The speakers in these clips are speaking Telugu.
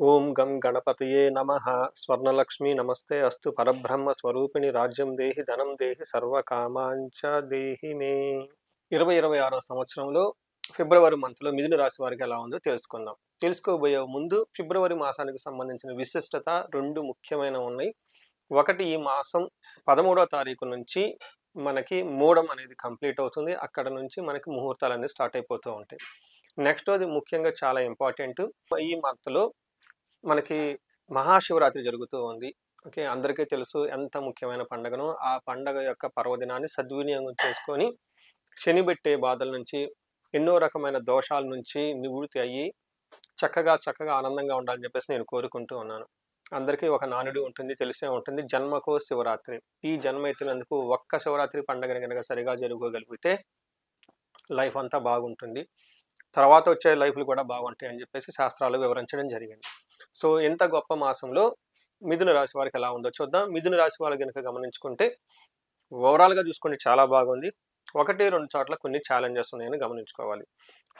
ఓం గం గణపతయే నమః. స్వర్ణలక్ష్మి నమస్తే అస్తు. పరబ్రహ్మ స్వరూపిణి రాజ్యం దేహి ధనం దేహి సర్వకామాంచ దేహి మే. 2026 సంవత్సరంలో ఫిబ్రవరి మంత్లో మిథున రాశి వారికి ఎలా ఉందో తెలుసుకుందాం. తెలుసుకోబోయే ముందు ఫిబ్రవరి మాసానికి సంబంధించిన విశిష్టత రెండు ముఖ్యమైన ఉన్నాయి. ఒకటి, ఈ మాసం 13వ తారీఖు నుంచి మనకి మూడం అనేది కంప్లీట్ అవుతుంది. అక్కడ నుంచి మనకి ముహూర్తాలు అనేది స్టార్ట్ అయిపోతూ ఉంటాయి. నెక్స్ట్, అది ముఖ్యంగా చాలా ఇంపార్టెంట్. ఈ మంత్లో మనకి మహాశివరాత్రి జరుగుతూ ఉంది. ఓకే, అందరికీ తెలుసు ఎంత ముఖ్యమైన పండుగను. ఆ పండగ యొక్క పర్వదినాన్ని సద్వినియోగం చేసుకొని శని పెట్టే బాధల నుంచి, ఎన్నో రకమైన దోషాల నుంచి నివృత్తి అయ్యి చక్కగా ఆనందంగా ఉండాలని చెప్పేసి నేను కోరుకుంటూ ఉన్నాను. అందరికీ ఒక నానుడి ఉంటుంది, తెలిసే ఉంటుంది, జన్మకో శివరాత్రి. ఈ జన్మ ఎత్తినందుకు ఒక్క శివరాత్రి పండుగని కనుక సరిగా జరుపుకోగలిగితే లైఫ్ అంతా బాగుంటుంది, తర్వాత వచ్చే లైఫ్లు కూడా బాగుంటాయి అని చెప్పేసి శాస్త్రాలు వివరించడం జరిగింది. సో ఎంత గొప్ప మాసంలో మిథున రాశి వారికి ఎలా ఉందో చూద్దాం. మిథున రాశి వాళ్ళు కనుక గమనించుకుంటే ఓవరాల్గా చూసుకుంటే చాలా బాగుంది. 1-2 చోట్ల కొన్ని ఛాలెంజెస్ ఉన్నాయని గమనించుకోవాలి.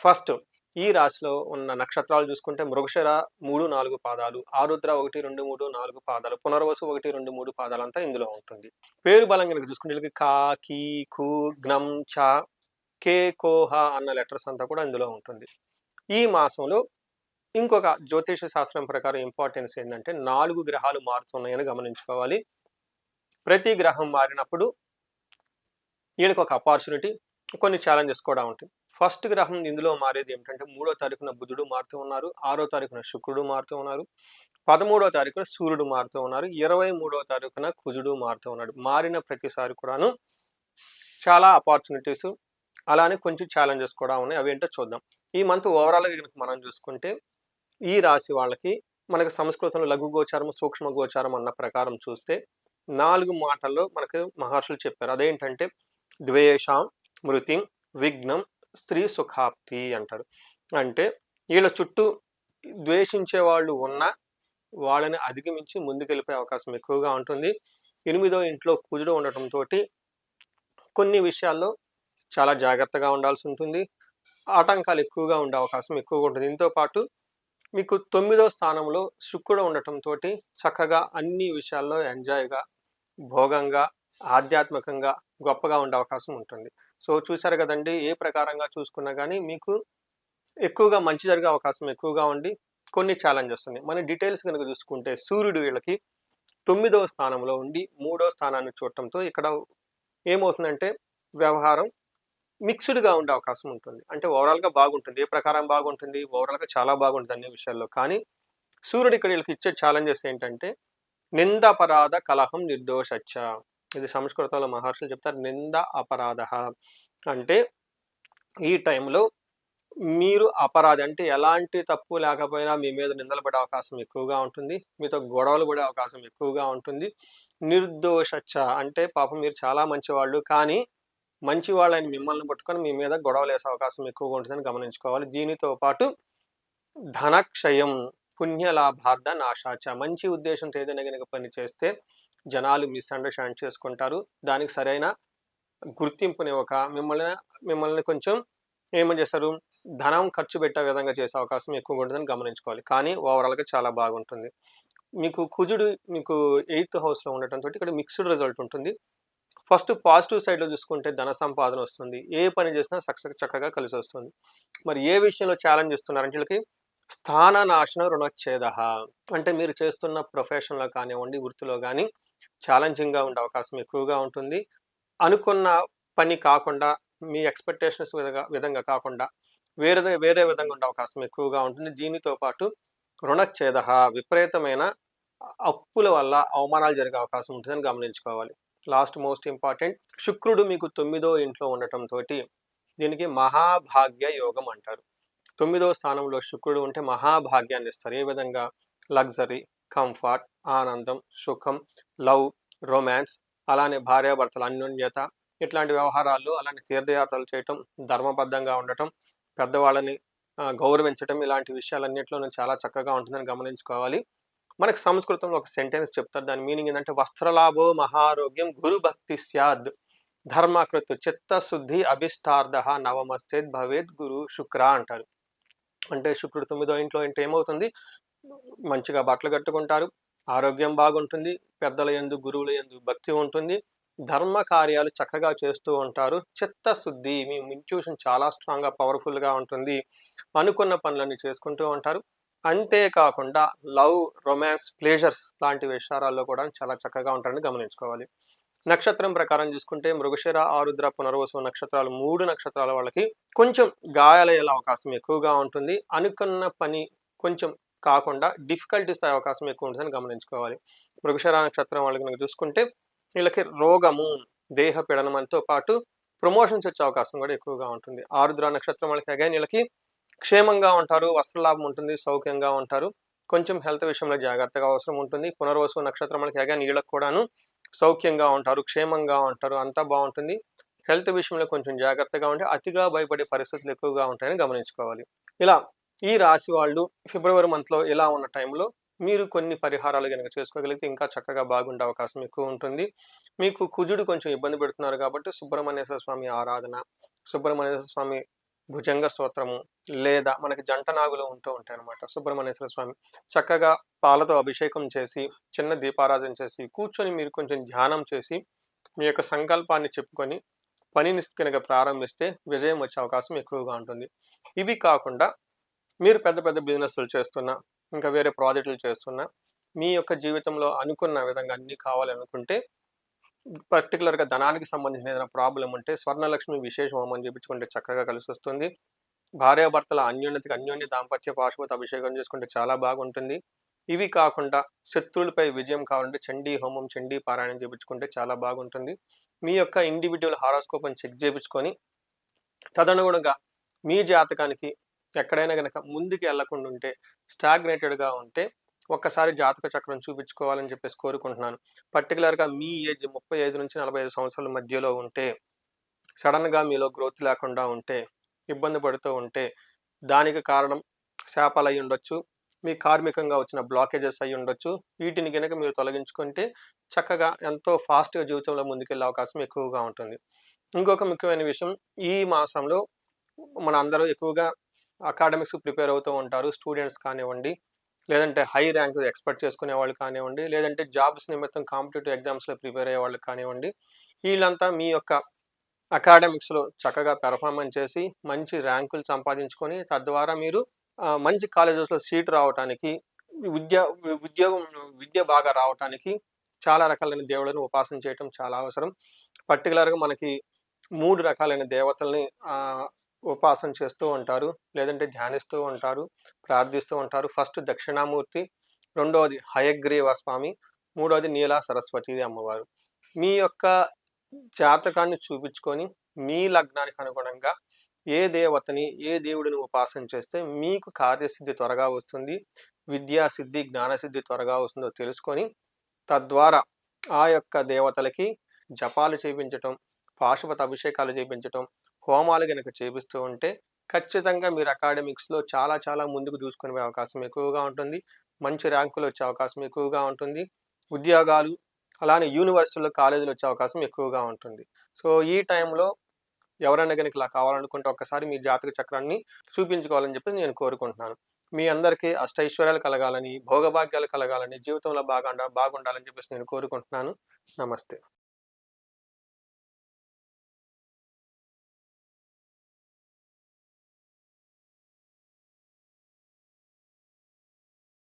ఫస్ట్, ఈ రాశిలో ఉన్న నక్షత్రాలు చూసుకుంటే మృగశిర 3-4 పాదాలు, ఆరుద్ర 1-2-3-4 పాదాలు, పునర్వసు 1-2-3 పాదాలంతా ఇందులో ఉంటుంది. పేరు బలం కనుక చూసుకుంటే వీళ్ళకి కా, కీ, కు, జ్ఞం, చ, కే, కోహ అన్న లెటర్స్ అంతా కూడా ఇందులో ఉంటుంది. ఈ మాసంలో ఇంకొక జ్యోతిష శాస్త్రం ప్రకారం ఇంపార్టెన్స్ ఏంటంటే 4 గ్రహాలు మారుతున్నాయని గమనించుకోవాలి. ప్రతి గ్రహం మారినప్పుడు వీళ్ళకి ఒక ఆపర్చునిటీ, కొన్ని ఛాలెంజెస్ కూడా ఉంటాయి. ఫస్ట్ గ్రహం ఇందులో మారేది ఏమిటంటే 3వ తారీఖున బుధుడు మారుతూ ఉన్నారు, 6వ తారీఖున శుక్రుడు మారుతూ ఉన్నారు, 13వ తారీఖున సూర్యుడు మారుతూ ఉన్నారు, 23వ తారీఖున కుజుడు మారుతూ ఉన్నాడు. మారిన ప్రతిసారి కూడాను చాలా ఆపర్చునిటీస్, అలానే కొంచెం ఛాలెంజెస్ కూడా ఉన్నాయి. అవి ఏంటో చూద్దాం. ఈ మంత్ ఓవరాల్గా కనుక మనం చూసుకుంటే ఈ రాశి వాళ్ళకి మనకు సంస్కృతంలో లఘు గోచారం, సూక్ష్మ గోచారం అన్న ప్రకారం చూస్తే 4 మాటల్లో మనకు మహర్షులు చెప్పారు. అదేంటంటే ద్వేషం, మృతిం, విఘ్నం, స్త్రీ సుఖాప్తి అంటారు. అంటే వీళ్ళ చుట్టూ ద్వేషించే వాళ్ళు ఉన్నా వాళ్ళని అధిగమించి ముందుకెళ్ళిపోయే అవకాశం ఎక్కువగా ఉంటుంది. 8వ ఇంట్లో కుజుడు ఉండటంతో కొన్ని విషయాల్లో చాలా జాగ్రత్తగా ఉండాల్సి ఉంటుంది. ఆటంకాలు ఎక్కువగా ఉండే అవకాశం ఎక్కువగా ఉంటుంది. దీంతో పాటు మీకు 9వ స్థానంలో శుక్రుడు ఉండటంతో చక్కగా అన్ని విషయాల్లో ఎంజాయ్గా, భోగంగా, ఆధ్యాత్మికంగా గొప్పగా ఉండే అవకాశం ఉంటుంది. సో చూసారు కదండి, ఏ ప్రకారంగా చూసుకున్నా కానీ మీకు ఎక్కువగా మంచి జరిగే అవకాశం ఎక్కువగా ఉండి కొన్ని ఛాలెంజెస్ ఉన్నాయి. మన డీటెయిల్స్ కనుక చూసుకుంటే సూర్యుడు వీళ్ళకి 9వ స్థానంలో ఉండి 3వ స్థానాన్ని చూడటంతో ఇక్కడ ఏమవుతుందంటే వ్యవహారం మిక్స్డ్గా ఉండే అవకాశం ఉంటుంది. అంటే ఓవరాల్గా బాగుంటుంది. ఏ ప్రకారం బాగుంటుంది? ఓవరాల్గా చాలా బాగుంటుంది అన్ని విషయాల్లో. కానీ సూర్యుడు ఇక్కడ వీళ్ళకి ఇచ్చే ఛాలెంజెస్ ఏంటంటే నింద అపరాధ కలహం నిర్దోషచ్చ. ఇది సంస్కృతంలో మహర్షులు చెప్తారు. నింద అపరాధ అంటే ఈ టైంలో మీరు అపరాధి అంటే ఎలాంటి తప్పు లేకపోయినా మీ మీద నిందలు పడే అవకాశం ఎక్కువగా ఉంటుంది, మీతో గొడవలు పడే అవకాశం ఎక్కువగా ఉంటుంది. నిర్దోషచ్చ అంటే పాపం మీరు చాలా మంచివాళ్ళు, కానీ మంచి వాళ్ళని మిమ్మల్ని పట్టుకొని మీ మీద గొడవలు వేసే అవకాశం ఎక్కువగా ఉంటుందని గమనించుకోవాలి. దీనితో పాటు ధనక్షయం, పుణ్యలాభార్థ నాశాచ. మంచి ఉద్దేశంతో ఏదైనా కనుక పని చేస్తే జనాలు మిస్అండర్స్టాండ్ చేసుకుంటారు. దానికి సరైన గుర్తింపుని మిమ్మల్ని కొంచెం ఏమని చేస్తారు, ధనం ఖర్చు పెట్టే విధంగా చేసే అవకాశం ఎక్కువగా ఉంటుందని గమనించుకోవాలి. కానీ ఓవరాల్గా చాలా బాగుంటుంది. మీకు కుజుడు మీకు 8th హౌస్లో ఉండటంతో ఇక్కడ మిక్స్డ్ రిజల్ట్ ఉంటుంది. ఫస్ట్ పాజిటివ్ సైడ్లో చూసుకుంటే ధన సంపాదన వస్తుంది, ఏ పని చేసినా సక్సెస్ చక్కగా కలిసి వస్తుంది. మరి ఏ విషయంలో ఛాలెంజ్ ఇస్తున్నారంటే వీళ్ళకి స్థాన నాశన రుణచ్ఛేద. అంటే మీరు చేస్తున్న ప్రొఫెషన్లో కానివ్వండి, వృత్తిలో కానీ ఛాలెంజింగ్గా ఉండే అవకాశం ఎక్కువగా ఉంటుంది. అనుకున్న పని కాకుండా, మీ ఎక్స్పెక్టేషన్స్ విధంగా కాకుండా వేరే విధంగా ఉండే అవకాశం ఎక్కువగా ఉంటుంది. దీనితో పాటు రుణచ్ఛేద, విపరీతమైన అప్పుల వల్ల అవమానాలు జరిగే అవకాశం ఉంటుందని గమనించుకోవాలి. లాస్ట్ మోస్ట్ ఇంపార్టెంట్, శుక్రుడు మీకు 9వ ఇంట్లో ఉండటంతో దీనికి మహాభాగ్య యోగం అంటారు. 9వ స్థానంలో శుక్రుడు ఉంటే మహాభాగ్యాన్ని ఇస్తారు. ఏ విధంగా? లగ్జరీ, కంఫర్ట్, ఆనందం, సుఖం, లవ్, రొమాన్స్, అలానే భార్యాభర్తల అన్యోన్యత, ఇట్లాంటి వ్యవహారాల్లో, అలాంటి తీర్థయాత్రలు చేయటం, ధర్మబద్ధంగా ఉండటం, పెద్దవాళ్ళని గౌరవించటం, ఇలాంటి విషయాలన్నింటిలోనూ చాలా చక్కగా ఉంటుందని గమనించుకోవాలి. మనకు సంస్కృతంలో ఒక సెంటెన్స్ చెప్తారు. దాని మీనింగ్ ఏంటంటే వస్త్రలాభో మహారోగ్యం గురు భక్తి స్యాద్ ధర్మకృత్ చిత్తశుద్ధి అభిష్టార్థ నవమస్తేద్ భవేద్ గురు శుక్ర అంటారు. అంటే శుక్రుడు 9వ ఇంట్లో అంటే ఏమవుతుంది, మంచిగా బట్టలు కట్టుకుంటారు, ఆరోగ్యం బాగుంటుంది, పెద్దల యందు గురువుల యందు భక్తి ఉంటుంది, ధర్మ కార్యాలు చక్కగా చేస్తూ ఉంటారు, చిత్తశుద్ధి మీ ఇంట్యూషన్ చాలా స్ట్రాంగ్గా పవర్ఫుల్గా ఉంటుంది, అనుకున్న పనులన్నీ చేసుకుంటూ ఉంటారు. అంతేకాకుండా లవ్, రొమాన్స్, ప్లేజర్స్ లాంటి విషయాల్లో కూడా చాలా చక్కగా ఉంటారని గమనించుకోవాలి. నక్షత్రం ప్రకారం చూసుకుంటే మృగశిర, ఆరుద్ర, పునర్వసు నక్షత్రాలు 3 నక్షత్రాల వాళ్ళకి కొంచెం గాయాలయ్యే అవకాశం ఎక్కువగా ఉంటుంది. అనుకున్న పని కొంచెం కాకుండా డిఫికల్టీస్ అయ్యే అవకాశం ఎక్కువ ఉంటుందని గమనించుకోవాలి. మృగశిర నక్షత్రం వాళ్ళకి కనుక చూసుకుంటే వీళ్ళకి రోగము, దేహ పీడనంతో పాటు ప్రమోషన్స్ వచ్చే అవకాశం కూడా ఎక్కువగా ఉంటుంది. ఆరుద్ర నక్షత్రం వాళ్ళకి అగైన్ వీళ్ళకి క్షేమంగా ఉంటారు, వస్త్రలాభం ఉంటుంది, సౌఖ్యంగా ఉంటారు, కొంచెం హెల్త్ విషయంలో జాగ్రత్తగా అవసరం ఉంటుంది. పునర్వసు నక్షత్రం వాళ్ళకి అగైన్ వీళ్ళకి కూడాను సౌఖ్యంగా ఉంటారు, క్షేమంగా ఉంటారు, అంతా బాగుంటుంది. హెల్త్ విషయంలో కొంచెం జాగ్రత్తగా ఉంటే అతిగా భయపడే పరిస్థితులు ఎక్కువగా ఉంటాయని గమనించుకోవాలి. ఇలా ఈ రాశి వాళ్ళు ఫిబ్రవరి మంత్లో ఇలా ఉన్న టైంలో మీరు కొన్ని పరిహారాలు కనుక చేసుకోగలిగితే ఇంకా చక్కగా బాగుండే అవకాశం ఎక్కువ ఉంటుంది. మీకు కుజుడు కొంచెం ఇబ్బంది పెడుతున్నారు కాబట్టి సుబ్రహ్మణ్యేశ్వర స్వామి ఆరాధన, సుబ్రహ్మణ్యేశ్వర స్వామి భుజంగ స్తోత్రము, లేదా మనకి జంట నాగులు ఉంటూ ఉంటాయి అన్నమాట. సుబ్రహ్మణ్యేశ్వర స్వామి చక్కగా పాలతో అభిషేకం చేసి, చిన్న దీపారాధన చేసి, కూర్చొని మీరు కొంచెం ధ్యానం చేసి, మీ యొక్క సంకల్పాన్ని చెప్పుకొని పనిని కనుక ప్రారంభిస్తే విజయం వచ్చే అవకాశం ఎక్కువగా ఉంటుంది. ఇవి కాకుండా మీరు పెద్ద పెద్ద బిజినెస్లు చేస్తున్నా, ఇంకా వేరే ప్రాజెక్టులు చేస్తున్నా, మీ యొక్క జీవితంలో అనుకున్న విధంగా అన్నీ కావాలనుకుంటే, పర్టికులర్గా ధనానికి సంబంధించిన ఏదైనా ప్రాబ్లం ఉంటే స్వర్ణలక్ష్మి విశేష హోమం చేయించుకుంటే చక్కగా కలిసి వస్తుంది. భార్యాభర్తల అన్యోన్యతకి అన్యోన్య దాంపత్య పాశుపత అభిషేకం చేసుకుంటే చాలా బాగుంటుంది. ఇవి కాకుండా శత్రువులపై విజయం కావాలంటే చండీ హోమం, చండీ పారాయణం చేయించుకుంటే చాలా బాగుంటుంది. మీ యొక్క ఇండివిజువల్ హారోస్కోప్ అని చెక్ చేయించుకొని తదనుగుణంగా మీ జాతకానికి ఎక్కడైనా కనుక ముందుకు వెళ్లకుండా ఉంటే, స్టాగ్నేటెడ్గా ఉంటే ఒక్కసారి జాతక చక్రం చూపించుకోవాలని చెప్పేసి కోరుకుంటున్నాను. పర్టికులర్గా మీ ఏజ్ 35 నుంచి 45 సంవత్సరాల మధ్యలో ఉంటే, సడన్గా మీలో గ్రోత్ లేకుండా ఉంటే, ఇబ్బంది పడుతూ ఉంటే, దానికి కారణం శాపాలు అయి ఉండొచ్చు, మీ కార్మికంగా వచ్చిన బ్లాకేజెస్ అయి ఉండొచ్చు. వీటిని కనుక మీరు తొలగించుకుంటే చక్కగా ఎంతో ఫాస్ట్గా జీవితంలో ముందుకెళ్ళే అవకాశం ఎక్కువగా ఉంటుంది. ఇంకొక ముఖ్యమైన విషయం, ఈ మాసంలో మన అందరూ ఎక్కువగా అకాడమిక్స్ ప్రిపేర్ అవుతూ ఉంటారు. స్టూడెంట్స్ కానివ్వండి, లేదంటే హై ర్యాంక్ ఎక్స్పెక్ట్ చేసుకునే వాళ్ళు కానివ్వండి, లేదంటే జాబ్స్ నిమిత్తం కాంపిటేటివ్ ఎగ్జామ్స్లో ప్రిపేర్ అయ్యే వాళ్ళు కానివ్వండి, వీళ్ళంతా మీ యొక్క అకాడమిక్స్లో చక్కగా పెర్ఫార్మెన్స్ చేసి మంచి ర్యాంకులు సంపాదించుకొని తద్వారా మీరు మంచి కాలేజెస్లో సీట్ రావడానికి, విద్య బాగా రావడానికి చాలా రకాలైన దేవుళ్ళని ఉపాసన చేయటం చాలా అవసరం. పర్టికులర్గా మనకి 3 రకాలైన దేవతల్ని ఉపాసన చేస్తూ ఉంటారు, లేదంటే ధ్యానిస్తూ ఉంటారు, ప్రార్థిస్తూ ఉంటారు. ఫస్ట్ దక్షిణామూర్తి, రెండవది హయగ్రీవ స్వామి, మూడవది నీలా సరస్వతి అమ్మవారు. మీ యొక్క జాతకాన్ని చూపించుకొని మీ లగ్నానికి అనుగుణంగా ఏ దేవతని, ఏ దేవుడిని ఉపాసన చేస్తే మీకు కార్యసిద్ధి త్వరగా వస్తుంది, విద్యాసిద్ధి, జ్ఞానసిద్ధి త్వరగా వస్తుందో తెలుసుకొని తద్వారా ఆ యొక్క దేవతలకి జపాలు చేయించటం, పాశుపత అభిషేకాలు చేయించటం, హోమాలు కనుక చేపిస్తూ ఉంటే ఖచ్చితంగా మీరు అకాడమిక్స్లో చాలా చాలా ముందుకు దూసుకునే అవకాశం ఎక్కువగా ఉంటుంది. మంచి ర్యాంకులు వచ్చే అవకాశం ఎక్కువగా ఉంటుంది. ఉద్యోగాలు, అలానే యూనివర్సిటీలో కాలేజీలు వచ్చే అవకాశం ఎక్కువగా ఉంటుంది. సో ఈ టైంలో ఎవరైనా కనుక ఇలా కావాలనుకుంటే ఒక్కసారి మీ జాతక చక్రాన్ని చూపించుకోవాలని చెప్పి నేను కోరుకుంటున్నాను. మీ అందరికీ అష్టైశ్వర్యాలు కలగాలని, భోగభాగ్యాలు కలగాలని, జీవితంలో బాగుండాలని చెప్పేసి నేను కోరుకుంటున్నాను. నమస్తే.